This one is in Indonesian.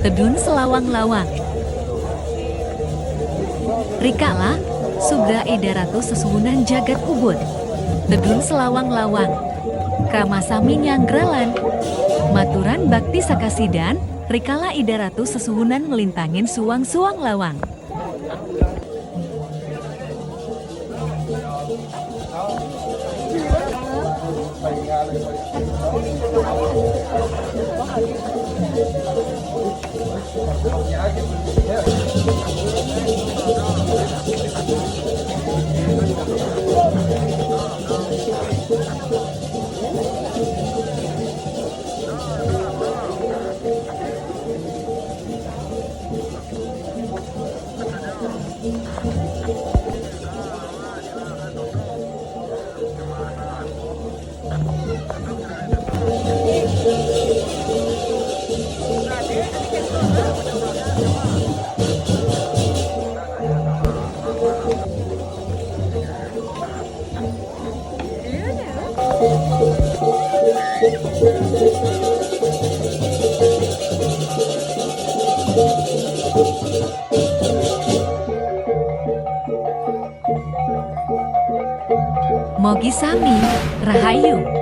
Tedun selawang-lawang. Rikala, Subra Edaratu sesuhunan jagat ubud. Tedun selawang-lawang. Kramasami nyanggralan. Maturan bakti sakasidan, rikala Idaratu sesuhunan ngelintangin suwang-suwang lawang. Mogi sami, rahayu.